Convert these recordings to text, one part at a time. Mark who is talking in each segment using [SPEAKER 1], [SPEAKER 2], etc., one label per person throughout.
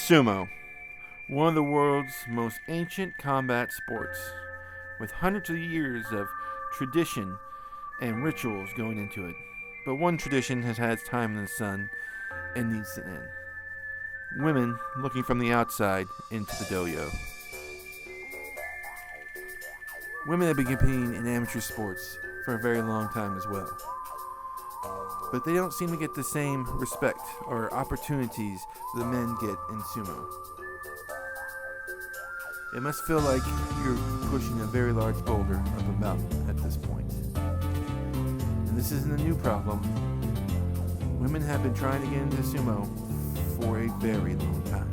[SPEAKER 1] Sumo, one of the world's most ancient combat sports, with hundreds of years of tradition and rituals going into it. But one tradition has had its time in the sun and needs to end. Women looking from the outside into the dojo. Women have been competing in amateur sports for a very long time as well. But they don't seem to get the same respect or opportunities the men get in sumo. It must feel like you're pushing a very large boulder up a mountain at this point. And this isn't a new problem. Women have been trying to get into sumo for a very long time.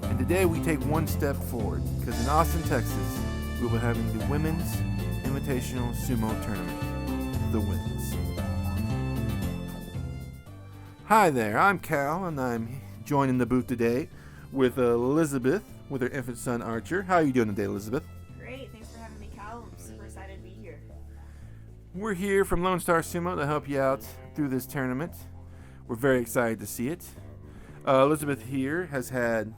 [SPEAKER 1] And today we take one step forward, because in Austin, Texas, we will be having the Women's Invitational Sumo Tournament, the Women's. Hi there, I'm Cal, and I'm joining the booth today with Elizabeth, with her infant son Archer. How are you doing today, Elizabeth?
[SPEAKER 2] Great, thanks for having me, Cal. I'm super excited to be here.
[SPEAKER 1] We're here from Lone Star Sumo to help you out through this tournament. We're very excited to see it. Elizabeth here has had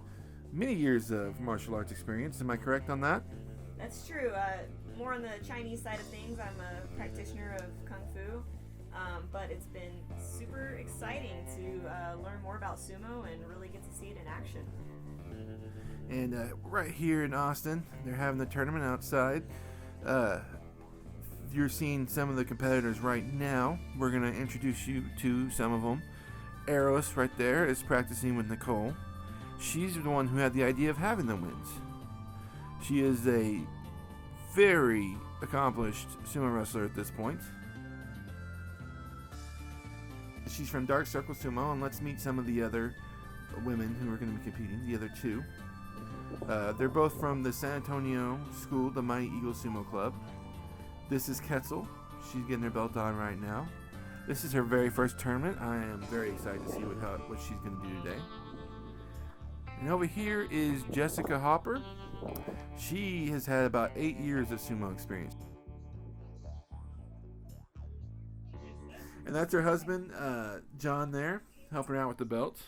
[SPEAKER 1] many years of martial arts experience. Am I correct on that?
[SPEAKER 2] That's true. More on the Chinese side of things. I'm a practitioner of Kung Fu, but it's been super exciting to learn more about sumo and really get to see it in action.
[SPEAKER 1] And right here in Austin, they're having the tournament outside. You're seeing some of the competitors right now. We're going to introduce you to some of them. Eros right there is practicing with Nicole. She's the one who had the idea of having the wins. She is a very accomplished sumo wrestler at this point. She's from Dark Circle Sumo, and let's meet some of the other women who are going to be competing, the other two. They're both from the San Antonio School, the Mighty Eagle Sumo Club. This is Ketzel. She's getting her belt on right now. This is her very first tournament. I am very excited to see what she's going to do today. And over here is Jessica Hopper. She has had about 8 years of sumo experience. And that's her husband, John there, helping her out with the belt.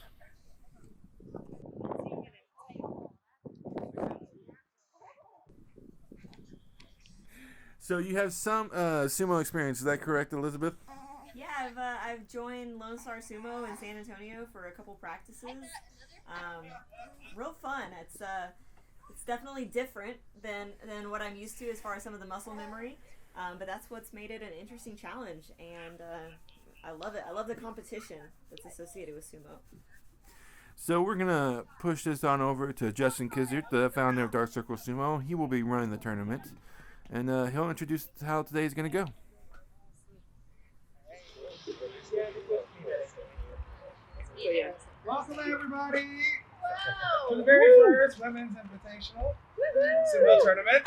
[SPEAKER 1] So you have some sumo experience, is that correct, Elizabeth?
[SPEAKER 2] Yeah, I've joined Lone Star Sumo in San Antonio for a couple practices. Real fun. It's definitely different than what I'm used to as far as some of the muscle memory, but that's what's made it an interesting challenge, and I love it. I love the competition that's associated with sumo.
[SPEAKER 1] So we're going to push this on over to Justin Kizert, the founder of Dark Circle Sumo. He will be running the tournament, and he'll introduce how today's going to go.
[SPEAKER 3] Welcome everybody to the very first Women's Invitational Sumo Tournament.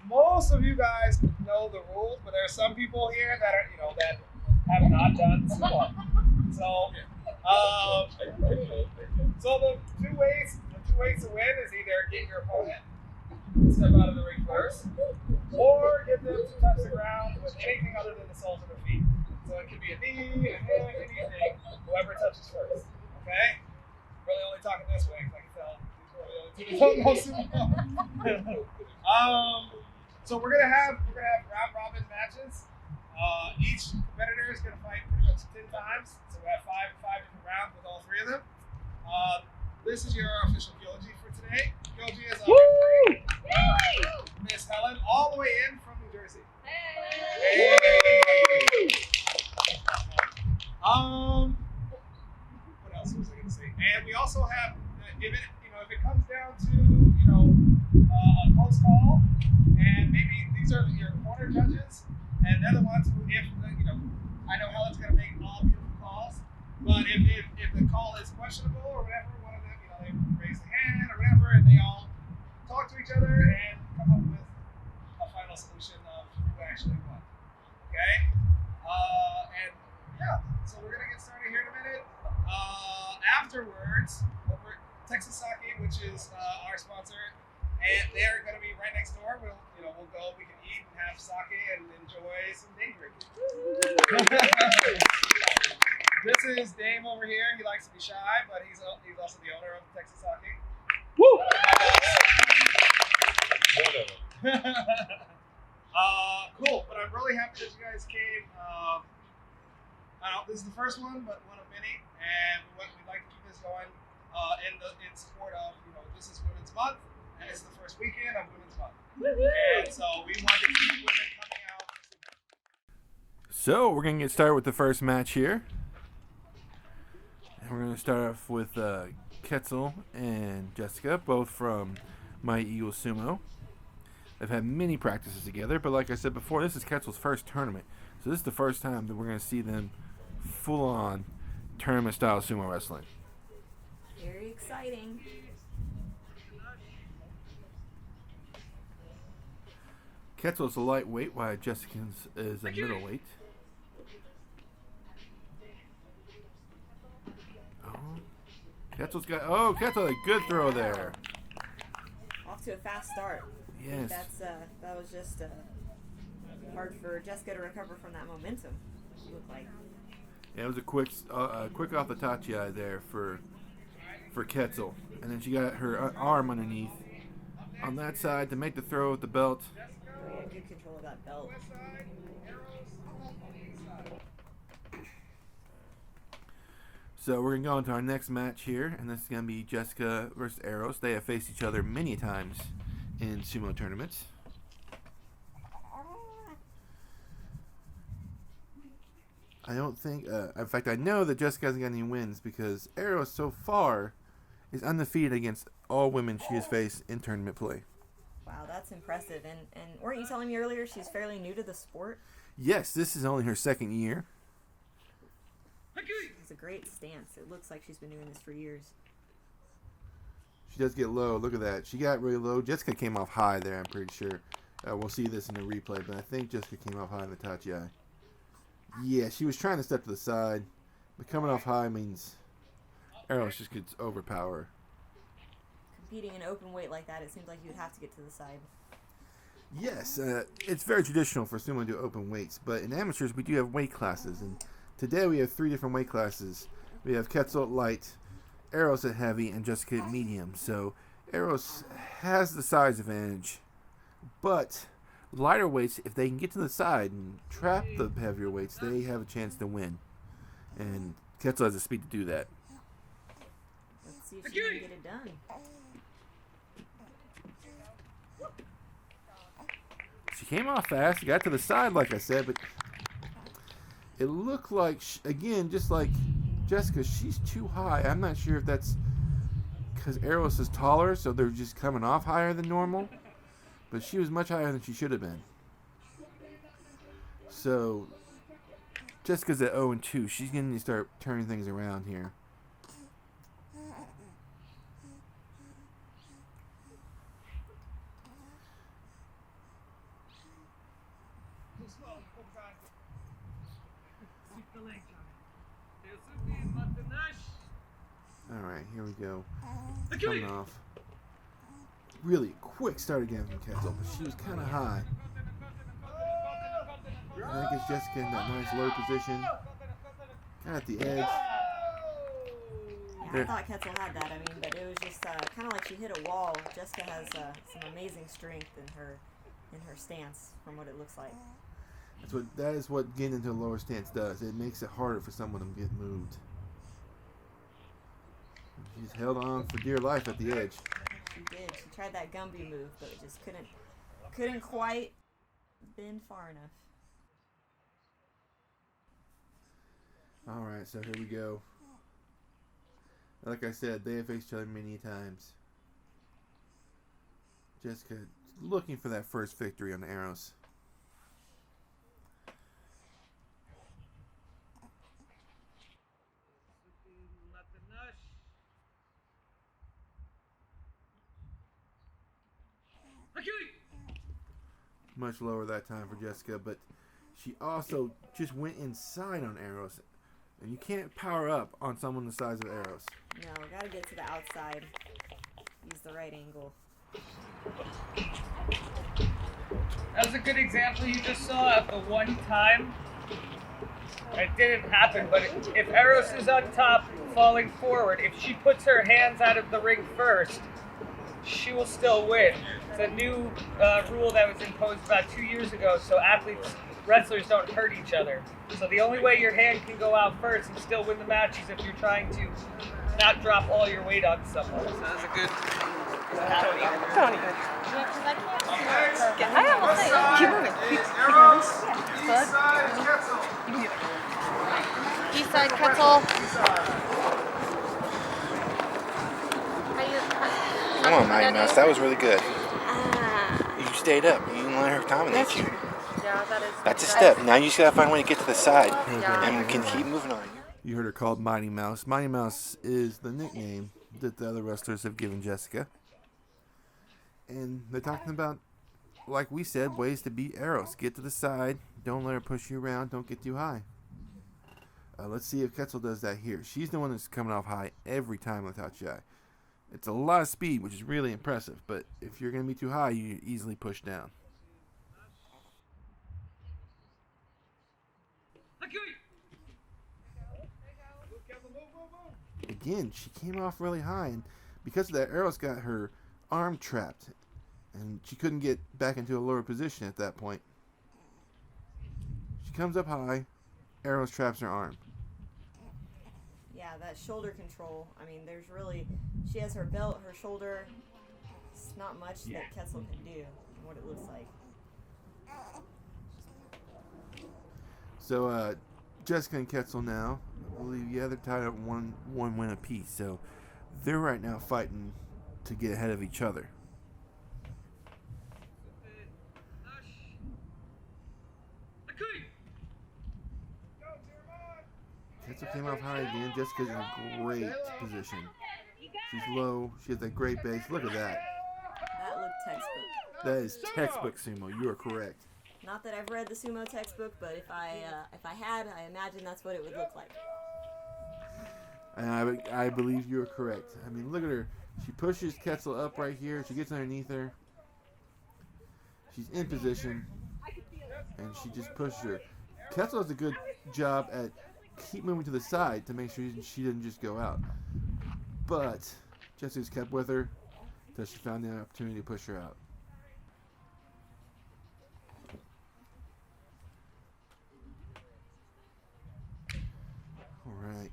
[SPEAKER 3] Most of you guys know the rules, but there are some people here that are, that have not done sumo. So the two ways to win is either get your opponent to step out of the ring first, or get them to touch the ground with anything other than the soles of their feet. So it could be a knee, a hand, anything, whoever touches first. Okay? Really only talking this way because I can tell these are the only two that don't know sumo. So we're gonna have round robin matches. Each competitor is gonna fight pretty much 10 times. So we have five different rounds with all three of them. This is your official Gyoji for today. Gyoji is Miss Helen, all the way in from New Jersey. Hey. What else was I going to say? And we also have, if it comes down to, a close call, and maybe these are your corner judges, and they're the ones who, I know Helen's going to make all beautiful calls, but if the call is questionable or whatever, one of them, they raise the hand or whatever, and they all talk to each other and come up with a final solution of who actually won. Okay? So we're gonna get started here in a minute. Afterwards, over at Texas Sake, which is our sponsor, and they're gonna be right next door. We'll go. We can eat and have sake and enjoy some day drinking. This is Dame over here. He likes to be shy, but he's also the owner of Texas Hockey. Woo! Cool, but I'm really happy that you guys came. I don't know, this is the first one, but one of many, and we'd like to keep this going in support of, this is Women's Month, and it's the first weekend of Women's Month. And so we want to keep women coming out.
[SPEAKER 1] So we're going to get started with the first match here. And we're going to start off with Ketzel and Jessica, both from Mighty Eagle Sumo. They've had many practices together, but like I said before, this is Ketzel's first tournament. So this is the first time that we're going to see them full-on tournament-style sumo wrestling.
[SPEAKER 2] Very exciting.
[SPEAKER 1] Ketzel's a lightweight, while Jessica's is a middleweight. Ketzel, a good throw there.
[SPEAKER 2] Off to a fast start.
[SPEAKER 1] Yes.
[SPEAKER 2] That was just hard for Jessica to recover from that momentum. It looked like.
[SPEAKER 1] Yeah, it was a quick off the tachi there for Ketzel, and then she got her arm underneath on that side to make the throw with the belt.
[SPEAKER 2] Oh, yeah, good control of that belt.
[SPEAKER 1] So we're going to go into our next match here, and this is going to be Jessica versus Eros. They have faced each other many times in sumo tournaments. I don't think, in fact, I know that Jessica hasn't got any wins because Eros so far is undefeated against all women she has faced in tournament play.
[SPEAKER 2] Wow, that's impressive. And weren't you telling me earlier she's fairly new to the sport?
[SPEAKER 1] Yes, this is only her second year.
[SPEAKER 2] It's a great stance. It looks like she's been doing this for years.
[SPEAKER 1] She does get low. Look at that. She got really low. Jessica came off high there, I'm pretty sure. We'll see this in the replay, but I think Jessica came off high in the tachi. Yeah, she was trying to step to the side, but coming off high means Eros just gets overpower.
[SPEAKER 2] Competing in open weight like that, it seems like you would have to get to the side.
[SPEAKER 1] Yes, it's very traditional for sumo to do open weights, but in amateurs we do have weight classes, and today we have 3 different weight classes. We have Ketzel at light, Eros at heavy, and Jessica at medium. So Eros has the size advantage, but lighter weights, if they can get to the side and trap the heavier weights, they have a chance to win. And Ketzel has the speed to do that.
[SPEAKER 2] Let's see if she can get it done.
[SPEAKER 1] She came off fast, got to the side, like I said, but it looked like, again, just like Jessica, she's too high. I'm not sure if that's because Eros is taller, so they're just coming off higher than normal. But she was much higher than she should have been. So, Jessica's at 0-2. She's going to start turning things around here. Alright, here we go. Coming off. Really quick start again from Ketzel, but she was kind of high. And that gets Jessica in that nice low position. Kind of at the edge.
[SPEAKER 2] Yeah, I thought Ketzel had that. I mean, but it was just kind of like she hit a wall. Jessica has some amazing strength in her stance, from what it looks like.
[SPEAKER 1] That is what getting into a lower stance does. It makes it harder for someone to get moved. She's held on for dear life at the edge.
[SPEAKER 2] She did. She tried that Gumby move, but it just couldn't quite bend far enough.
[SPEAKER 1] Alright, so here we go. Like I said, they have faced each other many times. Jessica looking for that first victory on the Eros. Much lower that time for Jessica, but she also just went inside on Eros. And you can't power up on someone the size of Eros.
[SPEAKER 2] No, we gotta get to the outside. Use the right angle.
[SPEAKER 3] That was a good example you just saw of the one time It didn't happen, but if Eros is on top, falling forward, if she puts her hands out of the ring first, she will still win. It's a new rule that was imposed about 2 years ago, so wrestlers don't hurt each other. So the only way your hand can go out first and still win the match is if you're trying to not drop all your weight on someone. So that's a good...
[SPEAKER 4] Tony.
[SPEAKER 2] Yeah, because I can't.
[SPEAKER 4] I almost say, keep moving. East side Kettle.
[SPEAKER 5] Come on, Mighty Mouse. That was really good. You stayed up. You didn't let her dominate you.
[SPEAKER 4] Yeah,
[SPEAKER 5] That's a step. Now you just gotta find a way to get to the side,
[SPEAKER 4] Yeah.
[SPEAKER 5] and we can keep moving on.
[SPEAKER 1] You heard her called Mighty Mouse. Mighty Mouse is the nickname that the other wrestlers have given Jessica. And they're talking about, like we said, ways to beat Eros. Get to the side. Don't let her push you around. Don't get too high. Let's see if Ketzel does that here. She's the one that's coming off high every time with Tachiai. It's a lot of speed, which is really impressive. But if you're going to be too high, you easily push down. Again, she came off really high, and because of that, Eros got her arm trapped, and she couldn't get back into a lower position at that point. She comes up high, Eros traps her arm.
[SPEAKER 2] Yeah, that shoulder control. I mean, she has her belt, her shoulder. It's not much that Ketzel can do, from what it looks like.
[SPEAKER 1] So, Jessica and Ketzel now, I believe, they're tied up one win apiece. So, they're right now fighting to get ahead of each other. Ketzel came off high again. Jessica's in a great position. She's low. She has that great base. Look at that.
[SPEAKER 2] That looked textbook.
[SPEAKER 1] That is textbook sumo. You are correct.
[SPEAKER 2] Not that I've read the sumo textbook, but if I had, I imagine that's what it would look like.
[SPEAKER 1] And I believe you're correct. I mean, look at her. She pushes Ketzel up right here. She gets underneath her. She's in position. And she just pushes her. Ketzel does a good job at keep moving to the side to make sure she didn't just go out. But Jessica's kept with her until she found the opportunity to push her out. Alright.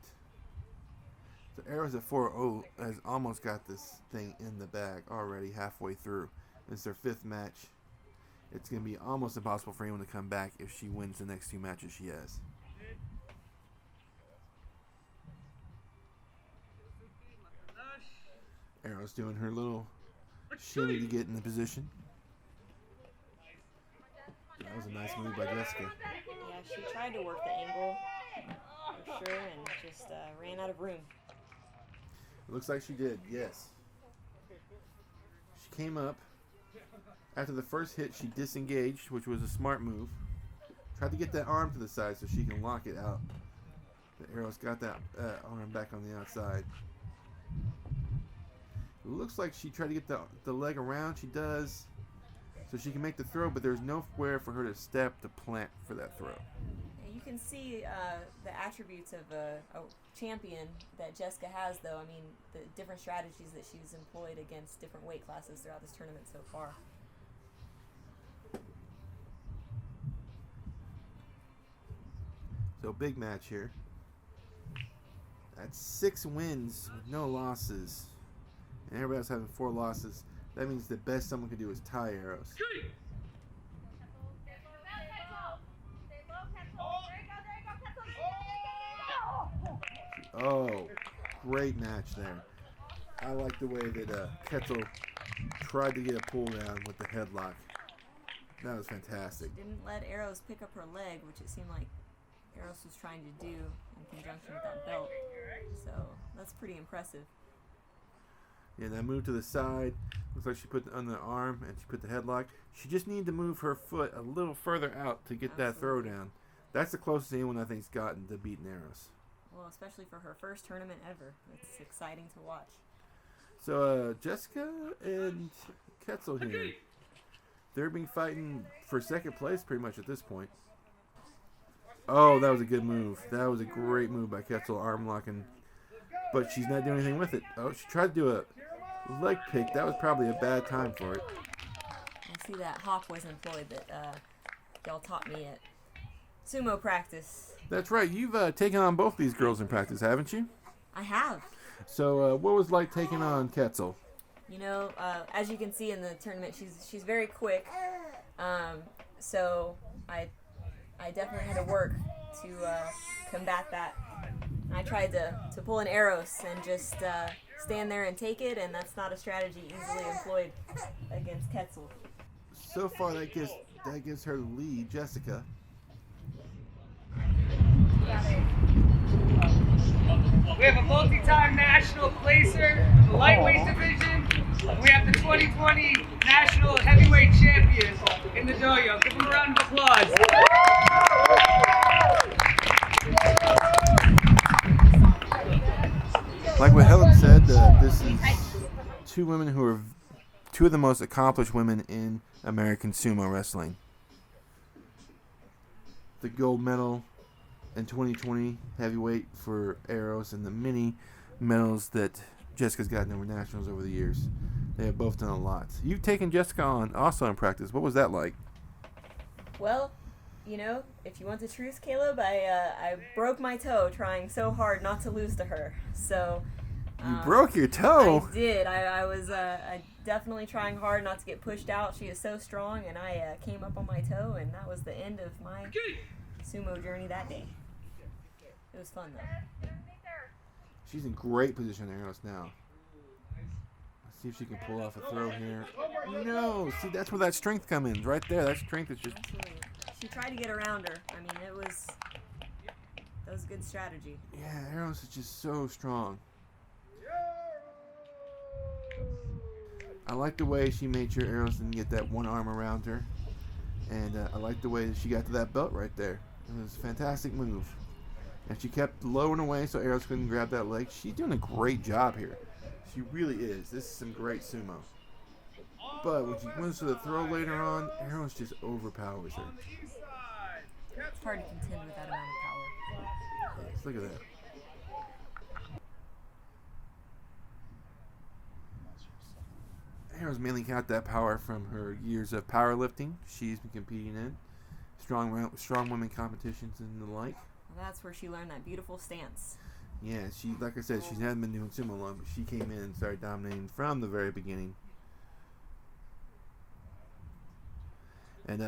[SPEAKER 1] So Arrows at 4-0 has almost got this thing in the bag already halfway through. It's their 5th match. It's going to be almost impossible for anyone to come back if she wins the next 2 matches she has. Arrow's doing her little shimmy to get in the position. That was a nice move by Jessica.
[SPEAKER 2] Yeah, she tried to work the angle for sure and just ran out of room.
[SPEAKER 1] It looks like she did, yes. She came up. After the first hit, she disengaged, which was a smart move. Tried to get that arm to the side so she can lock it out. The Arrow's got that arm back on the outside. It looks like she tried to get the leg around. She does. So she can make the throw, but there's nowhere for her to step to plant for that throw.
[SPEAKER 2] Yeah, you can see the attributes of a champion that Jessica has, though. I mean, the different strategies that she's employed against different weight classes throughout this tournament so far.
[SPEAKER 1] So big match here. That's 6 wins with no losses. And everybody else having 4 losses. That means the best someone can do is tie Arrows. Oh, great match there. I like the way that Ketzel tried to get a pull down with the headlock. That was fantastic.
[SPEAKER 2] Didn't let Arrows pick up her leg, which it seemed like Arrows was trying to do in conjunction with that belt. So that's pretty impressive.
[SPEAKER 1] Yeah, that move to the side. Looks like she put it on the arm and she put the headlock. She just needed to move her foot a little further out to get that throw down. That's the closest anyone I think's gotten to beating Arrows.
[SPEAKER 2] Well, especially for her first tournament ever. It's exciting to watch.
[SPEAKER 1] So Jessica and Ketzel here. They're being fighting for second place pretty much at this point. Oh, that was a good move. That was a great move by Ketzel, arm locking. But she's not doing anything with it. Oh, she tried to do a leg pick. That was probably a bad time for it.
[SPEAKER 2] I see that hop was employed that y'all taught me at sumo practice.
[SPEAKER 1] That's right. You've taken on both these girls in practice, haven't you?
[SPEAKER 2] I have.
[SPEAKER 1] So, what was it like taking on Ketzel?
[SPEAKER 2] You know, as you can see in the tournament, she's very quick. So I definitely had to work to combat that. I tried to pull an Eros and just stand there and take it, and that's not a strategy easily employed against Ketzel.
[SPEAKER 1] So far, that gives her the lead, Jessica.
[SPEAKER 3] We have a multi-time national placer in the lightweight division. We have the 2020 national heavyweight champion in the dojo. Give them a round of applause.
[SPEAKER 1] Like what Helen said, this is two women who are two of the most accomplished women in American sumo wrestling. The gold medal in 2020 heavyweight for Eros, and the many medals that Jessica's gotten over nationals over the years. They have both done a lot. You've taken Jessica on also in practice. What was that like?
[SPEAKER 2] Well, you know, if you want the truth, Caleb, I broke my toe trying so hard not to lose to her. So
[SPEAKER 1] You broke your toe?
[SPEAKER 2] I did. I was definitely trying hard not to get pushed out. She is so strong, and I came up on my toe, and that was the end of my sumo journey that day. It was fun, though.
[SPEAKER 1] She's in great position, Eros, now. Let's see if she can pull off a throw here. No! See, that's where that strength comes in. Right there. That strength is just...
[SPEAKER 2] Absolutely. She tried to get around her. I mean, that was a good strategy.
[SPEAKER 1] Yeah, Eros is just so strong. I like the way she made sure Eros didn't get that one arm around her. And I like the way that she got to that belt right there. It was a fantastic move. And she kept lowering away so Eros couldn't grab that leg. She's doing a great job here. She really is. This is some great sumo. But when she wins to the throw later on, Eros just overpowers her.
[SPEAKER 2] It's hard to contend with that amount of power.
[SPEAKER 1] Yes, look at that. Eros mainly got that power from her years of powerlifting she's been competing in. Strong women competitions and the like.
[SPEAKER 2] Well, that's where she learned that beautiful stance.
[SPEAKER 1] Yeah, she, like I said, she hadn't been doing sumo long, but she came in and started dominating from the very beginning. And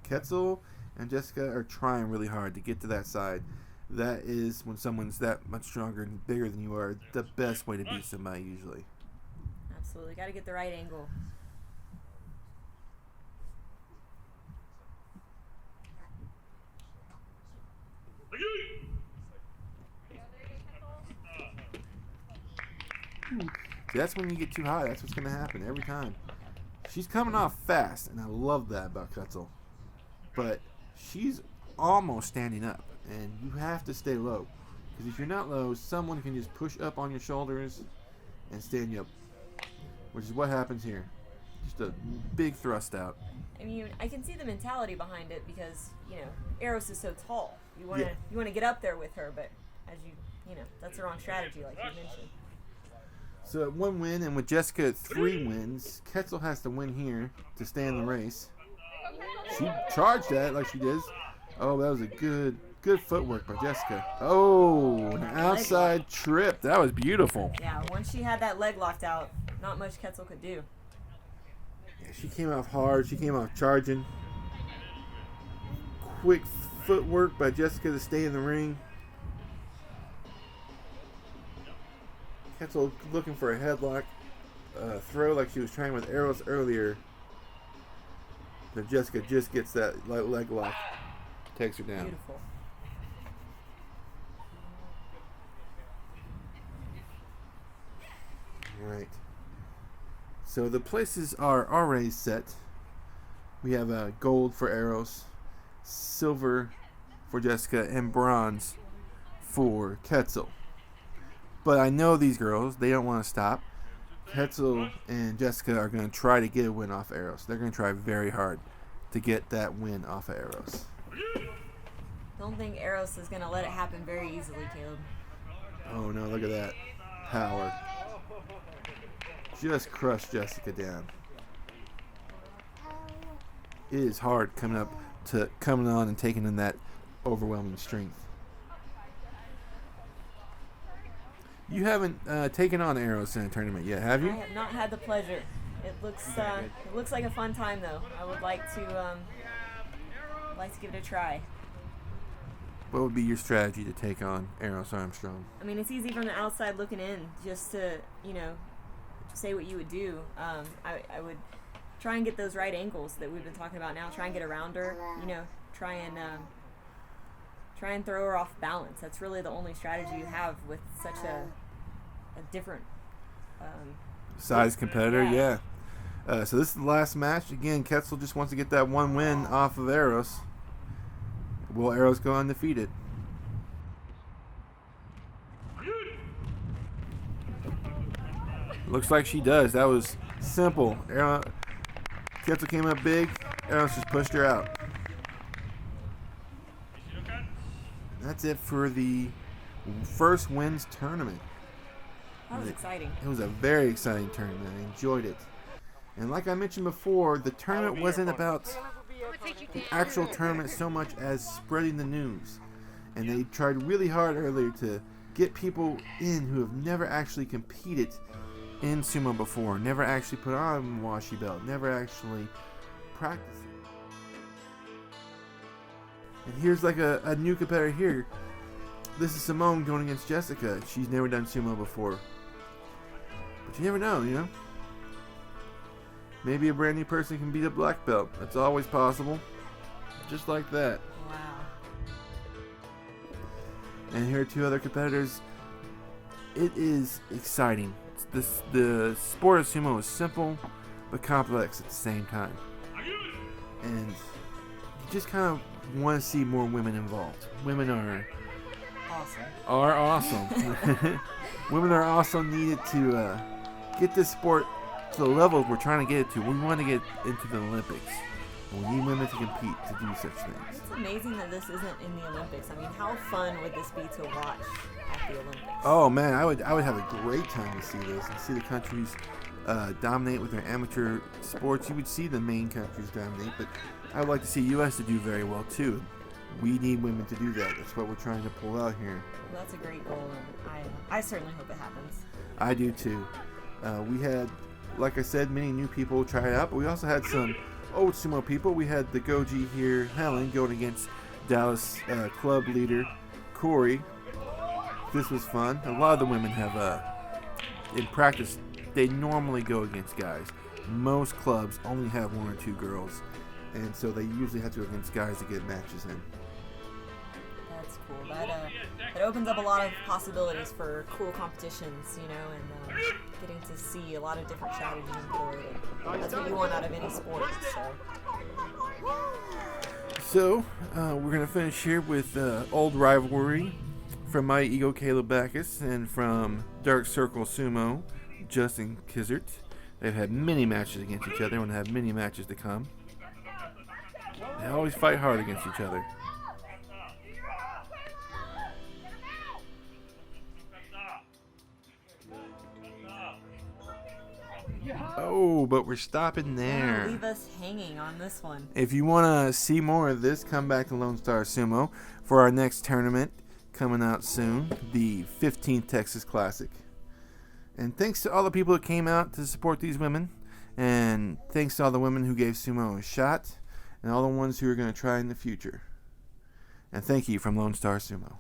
[SPEAKER 1] Ketzel and Jessica are trying really hard to get to that side. That is, when someone's that much stronger and bigger than you are, the best way to beat somebody usually.
[SPEAKER 2] Absolutely. Got to get the right angle.
[SPEAKER 1] See, that's when you get too high. That's what's going to happen every time. She's coming off fast, and I love that about Ketzel. But she's almost standing up, and you have to stay low. Because if you're not low, someone can just push up on your shoulders and stand you up. Which is what happens here. Just a big thrust out.
[SPEAKER 2] I mean, I can see the mentality behind it because, you know, Eros is so tall. You want to get up there with her, but as you know, that's the wrong strategy, like you mentioned.
[SPEAKER 1] So at 1 win, and with Jessica at 3 wins, Ketzel has to win here to stay in the race. She charged that like she did. Oh, that was a good footwork by Jessica. Oh, an outside trip. That was beautiful.
[SPEAKER 2] Yeah, once she had that leg locked out, not much Ketzel could do.
[SPEAKER 1] Yeah, she came off hard. She came off charging. Quick footwork by Jessica to stay in the ring. Ketzel looking for a headlock throw like she was trying with Eros earlier. But Jessica just gets that leg lock. Takes her down.
[SPEAKER 2] Beautiful.
[SPEAKER 1] Right. So the places are already set. We have gold for Eros, silver for Jessica, and bronze for Ketzel. But I know these girls, they don't want to stop. Ketzel and Jessica are going to try to get a win off Eros. They're going to try very hard to get that win off of Eros.
[SPEAKER 2] Don't think Eros is gonna let it happen very easily, Caleb.
[SPEAKER 1] Oh no, look at that power. Just crushed Jessica down. It is hard coming on and taking in that overwhelming strength. You haven't taken on Eros in a tournament yet, have you?
[SPEAKER 2] I have not had the pleasure. It looks like a fun time though. I would like to give it a try.
[SPEAKER 1] What would be your strategy to take on Eros Armstrong?
[SPEAKER 2] I mean, it's easy from the outside looking in, just to say what you would do. I would try and get those right angles that we've been talking about now. Try and get around her. Try and throw her off balance. That's really the only strategy you have with such a different
[SPEAKER 1] size competitor. Yeah. So this is the last match. Again, Ketzel just wants to get that one win off of Eros. Will Eros go undefeated? Looks like she does. That was simple. Ketzel came up big. Eros just pushed her out. That's it for the first wins tournament.
[SPEAKER 2] That was exciting.
[SPEAKER 1] It was a very exciting tournament. I enjoyed it. And like I mentioned before, the tournament wasn't about the actual tournament so much as spreading the news. And they tried really hard earlier to get people in who have never actually competed in sumo before, never actually put on a washi belt, never actually practiced it. And here's like a new competitor here. This is Simone going against Jessica. She's never done sumo before. But you never know, Maybe a brand new person can beat a black belt. That's always possible. Just like that.
[SPEAKER 2] Wow.
[SPEAKER 1] And here are two other competitors. It is exciting. The sport of sumo is simple but complex at the same time. And you just kind of want to see more women involved. Women are awesome. Women are also needed to get this sport to the levels we're trying to get it to. We want to get into the Olympics. And we need women to compete to do such things.
[SPEAKER 2] It's amazing that this isn't in the Olympics. I mean, how fun would this be to watch at the Olympics?
[SPEAKER 1] Oh man, I would have a great time to see this and see the countries dominate with their amateur sports. You would see the main countries dominate, but I would like to see U.S. to do very well too. We need women to do that. That's what we're trying to pull out here.
[SPEAKER 2] Well, that's a great goal, and I certainly hope it happens.
[SPEAKER 1] I do too. We had, like I said, many new people try it out, but we also had some old sumo people. We had the Goji here, Helen, going against Dallas club leader Corey. This was fun. A lot of the women have, in practice, they normally go against guys. Most clubs only have one or two girls, and so they usually have to go against guys to get matches in.
[SPEAKER 2] That's cool. That opens up a lot of possibilities for cool competitions, and getting to see a lot of different strategies employed. And that's what you want out of any sport.
[SPEAKER 1] So we're going to finish here with old rivalry from my ego, Caleb Backus, and from Dark Circle Sumo, Justin Kizert. They've had many matches against each other and have many matches to come. They always fight hard against each other. Oh, but we're stopping there.
[SPEAKER 2] Leave us hanging on this one.
[SPEAKER 1] If you want to see more of this, come back to Lone Star Sumo for our next tournament coming out soon, the 15th Texas Classic. And thanks to all the people that came out to support these women, and thanks to all the women who gave sumo a shot, and all the ones who are going to try in the future. And thank you from Lone Star Sumo.